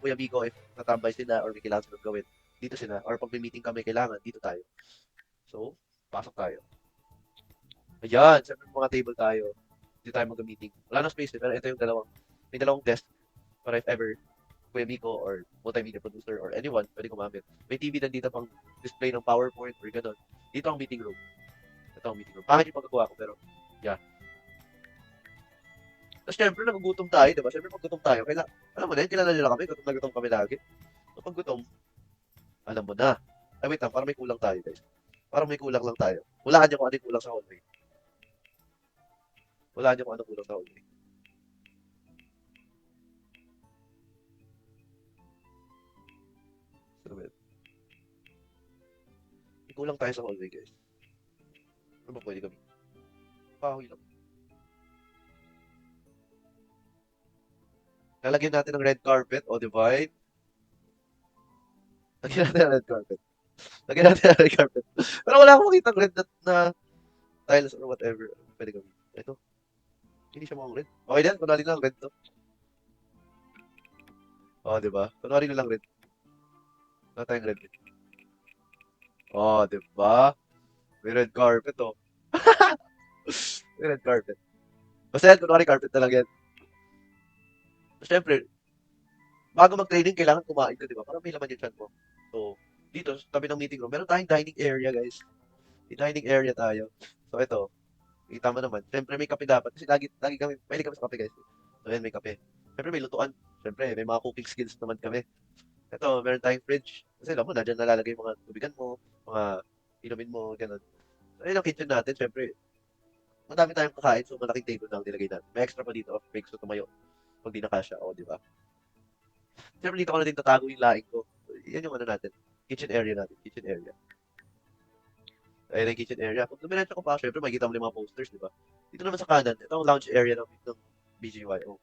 Kuya Miko, if natambay sila or may kailangan silang gawin, dito sila. Or pag may meeting kami, kailangan, dito tayo. So, pasok tayo. Ayan, siyempre mga table tayo. Dito tayo mag-meeting. Wala nang space, pero ito yung may dalawang desk para if ever Kuya Miko or multimedia producer or anyone pwede gumamit. May TV din dito pang display ng PowerPoint or gano'n. Dito ang meeting room. Ito ang meeting room. Pangit yung pagkagawa ko pero yeah. Tapos syempre nagugutom tayo, di ba? Syempre pag gutom tayo, alam mo na yun, kilala nila kami, gutom na gutom kami lagi. So pag gutom, alam mo na. Ay wait lang, parang may kulang tayo guys. Parang may kulang lang tayo. Hulaan niyo kung ano yung kulang sa hallway. Hulaan niyo kung ano kulang sa hallway. So, may kulang tayo sa hallway guys. Ano ba pwede kami? Pahoy lang. Lalagyan natin ng red carpet o divide. Lagyan natin ng red carpet. Lagyan natin ng red carpet. Pero wala akong makita red na tiles or whatever. Pwede kami. Ito. Hindi siya mukhang red. Okay din. Kunwari na lang red to. Oh, di ba? Kunwari na lang red. Wala tayong red. Oh, di ba? May red carpet oh. May red carpet. Basta yan, kunwari carpet na lang yan. Siyempre, bago mag-training, kailangan kumain ka, di ba? Para may laman yung chan mo. So, dito, sa tabi ng meeting room, meron tayong dining area, guys. May dining area tayo. So, ito, kita mo naman. Siyempre, may kape dapat. Kasi lagi kami, mahilig kami sa kape, guys. So, yan, may kape. Siyempre, may lutuan. Siyempre, may mga cooking skills naman kami. Ito, meron tayong fridge. Kasi alam mo, nandiyan nalalagay yung mga tubigan mo, mga inumin mo, ganun. So, ayun ang kitchen natin. Siyempre, madami tayong kakain. So, malaking table na ang nilagay natin. May extra pa dito. May gusto tumayo. Pag di na kasha. O, di ba? Siyempre, dito ko na din tatago yung laing ko. Yan yung ano natin. Kitchen area natin. Kitchen area. Ayun ang kitchen area. Kung dumiretso ko pa, syempre, makikita mo na yung mga posters, di ba? Dito naman sa kanan, ito ang lounge area ng BGYO.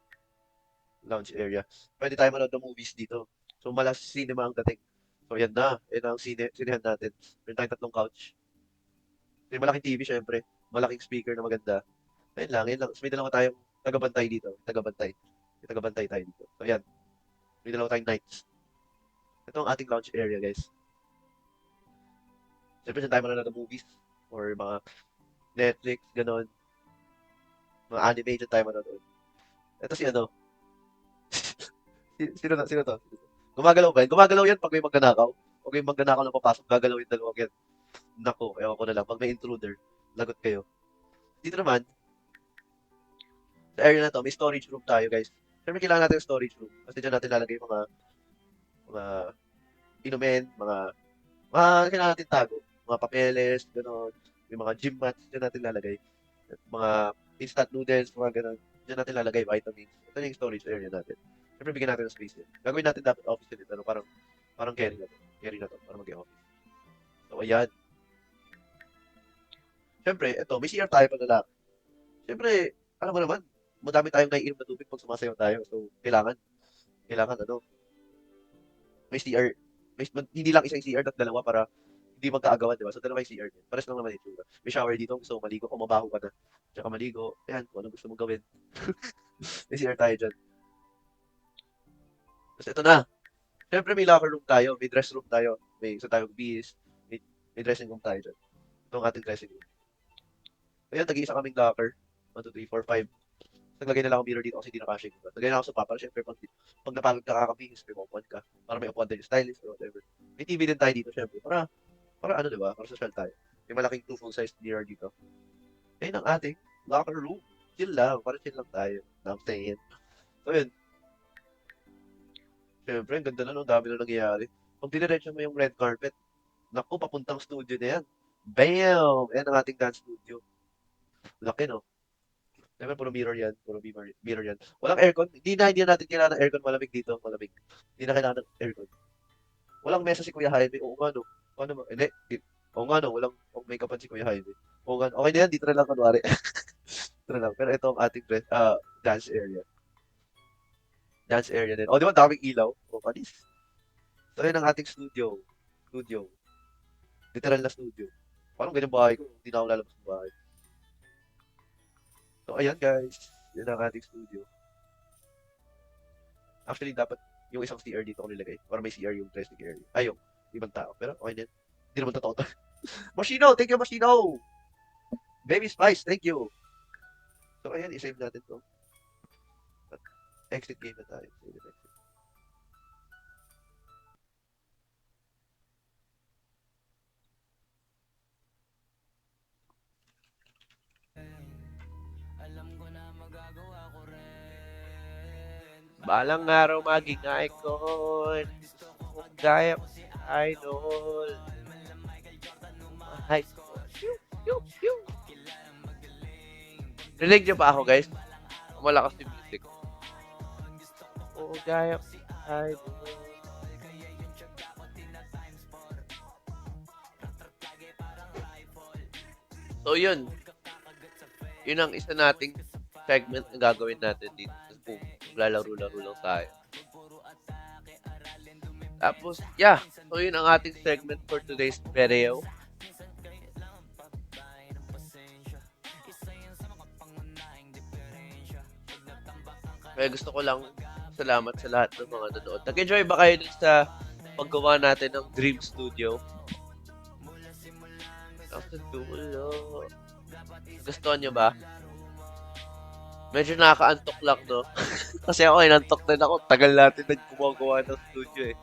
Lounge area. Pwede tayo manood ng movies dito. So, malas cinema ang dating. So, yan na. Yan ang sinehan natin. Meron tayong tatlong couch. May malaking TV, syempre. Malaking speaker na maganda. Ayun lang, yun lang. So, may dalawa tayong tagabantay dito. Tagabantay. May tagabantay tayo dito. So, yan. May dalawa tayong nights. Ito ang ating lounge area, guys. Siyempre, dyan tayo manonood ng movies or mga Netflix, ganon. Mga anime, dyan tayo manonood. Ito si ano, sino to? Sino to? Gumagalaw ba yan? Gumagalaw yan pag may magnanakaw. Pag may magnanakaw na papasok, gagalaw yung dalawang yan. Naku, ewan ko na lang. Pag may intruder, lagot kayo. Dito naman, sa area na to, may storage room tayo, guys. Siyempre, kailangan natin yung storage room. Kasi dyan natin lalagay yung mga inumin, mga kailangan natin tago. Mga papeles, gano'n. May mga gym mats, dyan natin lalagay. At mga instant noodles, mga gano'n. Dyan natin lalagay vitamins. Ito yung storage area natin. Siyempre, bigyan natin ng space din. Gagawin natin dapat office din. Ano, parang carry na to. Carry na to, para mag-office. So, ayan. Siyempre, ito, may CR tayo pa lalaki. Siyempre, alam mo naman, madami tayong naiinom na tubig pag sumasayaw tayo. So, kailangan, ano, may CR. Hindi lang isang CR, dalawa para hindi magkaagawan, di ba? So, dalawa yung CR din. Pares lang naman yung tsura. May shower dito, gusto mo maligo, kung mabaho ka na. Tsaka maligo, ayan, kung ano gusto mong gawin. May CR tayo dyan. Tapos ito na. Siyempre, may locker room tayo, may dress room tayo, may isa tayong bis, may dressing room tayo dyan. Ito ang ating dressing room. Ayan, nag-iisa kaming locker. 1, 2, 3, 4, 5. Naglagay na lang ako mirror dito kasi hindi na kasya yung iba. Naglagay na ako sa para syempre pag napagod ka kakabihis, may upuan ka. Para may upuan din yung stylist or whatever. May TV din tayo dito syempre. Para ano diba? Para social tayo. May malaking two full size mirror dito. Ayun ang ating locker room. Chill lang. Para chill lang tayo. Now I'm saying. So yun. Syempre, ang ganda na no. Dami na nangyayari. Pag diniretso mo yung red carpet, naku, papuntang studio na yan. Bam! Ayan ang ating dance studio. Laki no. Siyempre, puro mirror yan. Puro mirror yan. Walang aircon. Hindi na natin kailangan ng aircon. Malamig dito. Malamig. Hindi na kailangan ng aircon. Walang mesa si Kuya Jaime. Oo nga, no. Ano ba? Hindi. Oo nga, no. Walang make-upan si Kuya Jaime. Oo nga. Okay na yan. Dito na lang, kunwari. Dito na lang. Pero ito ang ating dance area. Dance area din. O, di ba? Daming ilaw. O, panis. So, yun ang ating studio. Studio. Literal na studio. Parang ganyan bahay ko. Hindi na ako lalabas ng bahay. So, ayan, guys. Yan ang ating studio. Actually, dapat. yung isang CR dito ko nilagay. Para may CR yung dressing area. Ay, yung ibang tao. Pero okay din. Hindi naman totoo to. Machino! Thank you, Machino! Baby Spice, thank you! So, ayan, isave natin to. Exit game na tayo. Save and exit. Balang araw maging icon. Gaya ko si Idol. High school. Pew, pew, pew. Rinig niyo pa ako, guys? Malakas yung music. Oo, gaya ko si Idol. So, yun. Yun ang isa nating segment na gagawin natin dito. Kung lalaro-laro lang tayo. Tapos, yeah. So, yun ang ating segment for today's video. Kaya gusto ko lang salamat sa lahat ng mga nanood. Nag-enjoy ba kayo dun sa paggawa natin ng Dream Studio? Sa dulo. Gusto nyo ba? Medyo nakaka-antok lang, no? Kasi ako, inantok din ako. Tagal natin nagkumagawa ng studio, eh.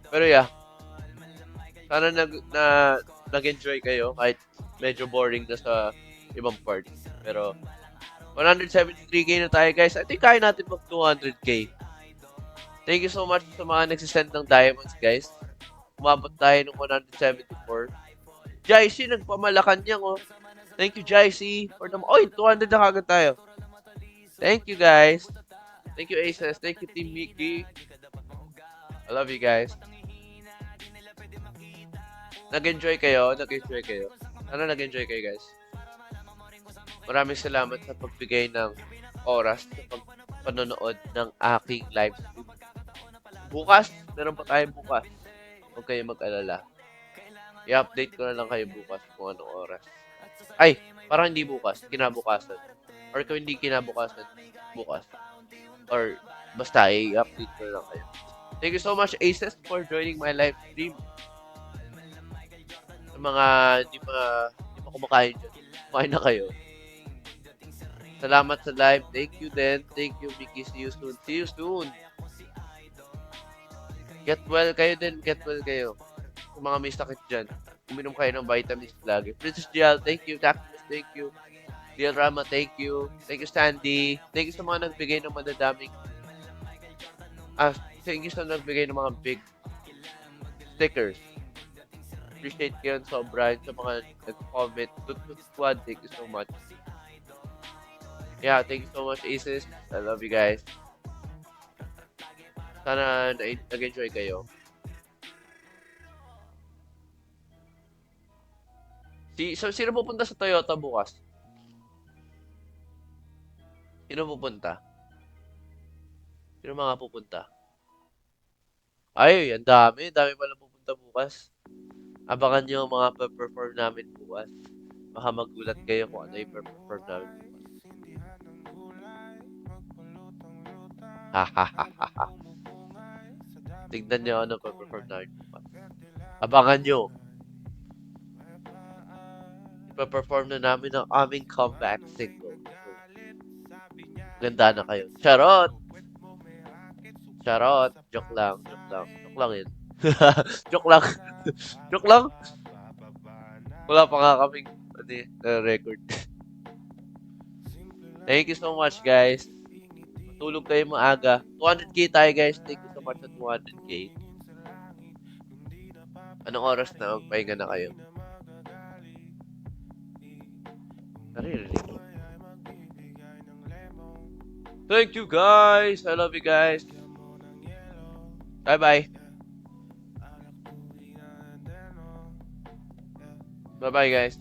Pero yeah. Sana nag-enjoy kayo kahit medyo boring na sa ibang parts. Pero 173k na tayo, guys. I think kaya natin mag 200k. Thank you so much sa mga nagsisend ng diamonds, guys. Umabot tayo ng 174. Jaisi, nagpamalakan niya, oh. Thank you, Jaisi. For the... Oy, 200 na kagad tayo. Thank you, guys. Thank you, Aces. Thank you, Team Mickey. I love you, guys. Nag-enjoy kayo? Nag-enjoy kayo? Sana nag-enjoy kayo, guys. Maraming salamat sa pagbigay ng oras sa panonood ng aking live stream. Bukas, meron pa tayo bukas. Huwag kayo mag-alala. I-update ko na lang kayo bukas kung anong oras. Ay, parang hindi bukas. Kinabukasan. Or kung hindi kinabukasan, bukas. Or basta, i-update ko na lang kayo. Thank you so much, Aces, for joining my live stream. Sa mga hindi pa kumakain dyan, kumain na kayo. Salamat sa live. Thank you then. Thank you, Mickey. See you soon. See you soon. Get well kayo din. Get well kayo. Sa mga may sakit dyan, uminom kayo ng vitamins lagi. Princess Gial, thank you. Cactus, thank you. Dial Rama, thank you. Thank you, Sandy. Thank you sa mga nagbigay ng madadaming thank you sa nagbigay ng mga big stickers. Appreciate kayo sobra sa mga nag-comment. Tutut Squad, thank you so much. Yeah, thank you so much, Aces. I love you guys. Sana nag-enjoy kayo. Sino pupunta sa Toyota bukas? Sino pupunta? Sino mga pupunta? Ay, ang dami. Dami pala pupunta bukas. Abangan nyo ang mga perform namin bukas. Baka magulat kayo kung ano yung perform namin bukas. Hahaha. Tignan nyo ano perform namin bukas. Abangan nyo. Ipa-perform na namin ang aming comeback single. Ganda na kayo. Charot! Charot! Joke lang. Joke lang. Joke lang yun. Joke lang. Joke lang. Wala pa nga kaming record. Thank you so much, guys. Matulog kayo maaga. 200k tayo, guys. Thank you so much sa 200k. Anong oras na? Magpahinga na kayo. Naririnig. Thank you, guys. I love you, guys. Bye-bye. Bye-bye, guys.